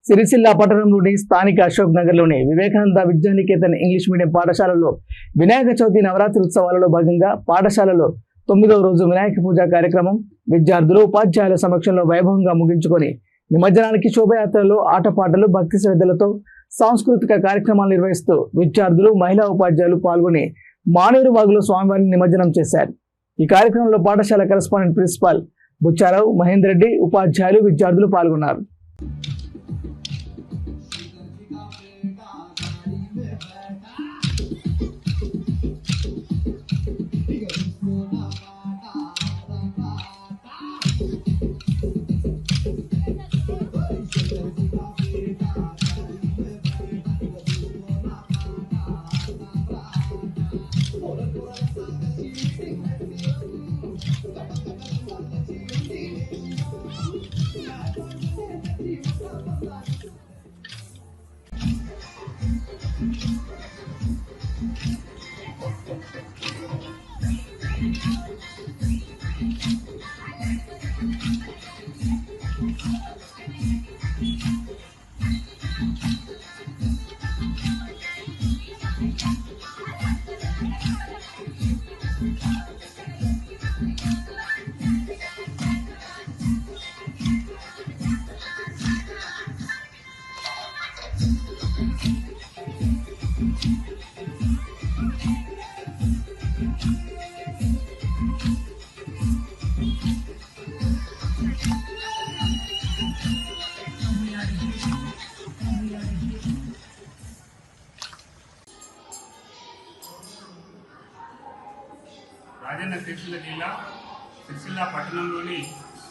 సిరిసిల్ల పట్టణంలోని స్థానిక అశోక్ నగర్లోని వివేకానంద విద్యానికేతన్ ఇంగ్లీష్ మీడియం పాఠశాలలో వినాయక చవితి నవరాత్రి ఉత్సవాలలో భాగంగా పాఠశాలలో 9వ రోజు వినాయక పూజ కార్యక్రమం విద్యార్థులు ఉపాధ్యాయుల సమక్షంలో వైభవంగా ముగించుకొని నిమజ్జనానికి శోభయాత్రలో ఆటపాటలు భక్తి శ్రద్ధలతో సాంస్కృతిక కార్యక్రమాలు నిర్వహిస్తూ విద్యార్థులు మహిళా ఉపాధ్యాయులు పాల్గొని మానేరు వాగులో స్వామివారిని నిమజ్జనం చేశారు। ఈ కార్యక్రమంలో పాఠశాల కరెస్పాండెంట్ ప్రిన్సిపాల్ బుచ్చారావు మహేందర్ రెడ్డి ఉపాధ్యాయులు విద్యార్థులు పాల్గొన్నారు। రాజన్న సిరిసిల్ల జిల్లా సిరిసిల్ల పట్టణంలోని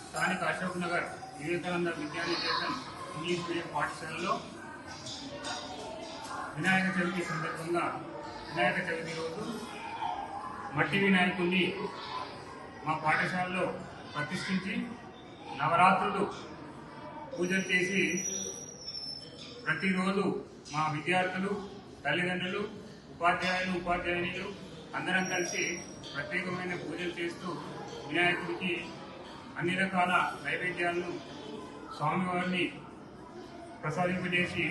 స్థానిక అశోక్ నగర్ వివేకానంద విద్యానికేతన్ ఇంగ్లీష్ మీడియం పాఠశాలలో వినాయక చవితి సందర్భంగా వినాయక చవితి రోజు మట్టి వినాయకుడిని మా పాఠశాలలో ప్రతిష్ఠించి నవరాత్రులు పూజలు చేసి ప్రతిరోజు మా విద్యార్థులు తల్లిదండ్రులు ఉపాధ్యాయులు అందరం కలిసి ప్రత్యేకమైన పూజలు చేస్తూ వినాయకుడికి అన్ని రకాల నైవేద్యాలను స్వామివారిని ప్రసాదింపజేసి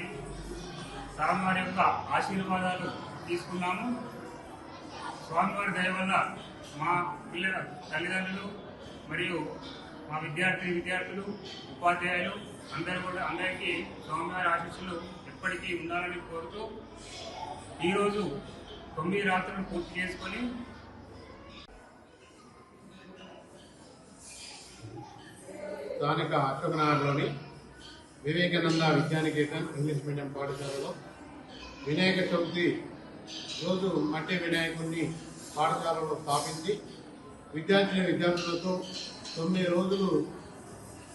స్వామివారి యొక్క ఆశీర్వాదాలు తీసుకున్నాము। స్వామివారి దయ వల్ల మా పిల్లల తల్లిదండ్రులు మరియు మా విద్యార్థులు ఉపాధ్యాయులు అందరికీ స్వామివారి ఆశీస్సులు ఎప్పటికీ ఉండాలని కోరుతూ ఈరోజు 9 రాత్రులు పూర్తి చేసుకొని స్థానిక అశోక్ నగర్లోని వివేకానంద విద్యానికేతన్ ఇంగ్లీష్ మీడియం పాఠశాలలో వినాయక చవితి రోజు మట్టి వినాయకుడిని పాఠశాలలో స్థాపించి విద్యార్థులతో 9 రోజులు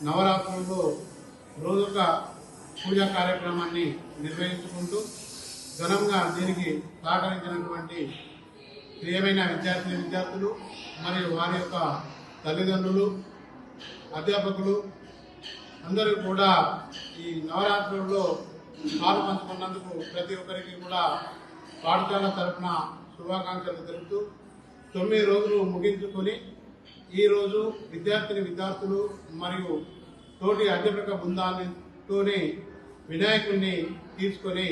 నవరాత్రుల్లో రోజొక పూజా కార్యక్రమాన్ని నిర్వహించుకుంటూ ఘనంగా దీనికి సహకరించినటువంటి ప్రియమైన విద్యార్థులు మరియు వారి యొక్క తల్లిదండ్రులు అధ్యాపకులు అందరూ కూడా ఈ నవరాత్రుల్లో పాలు పంచుకున్నందుకు ప్రతి ఒక్కరికి కూడా పాఠశాల తరఫున శుభాకాంక్షలు తెలుపుతూ 9 రోజులు ముగించుకొని ఈరోజు విద్యార్థులు మరియు తోటి అధ్యాపక బృందాలతోనే వినాయకుడిని తీసుకొని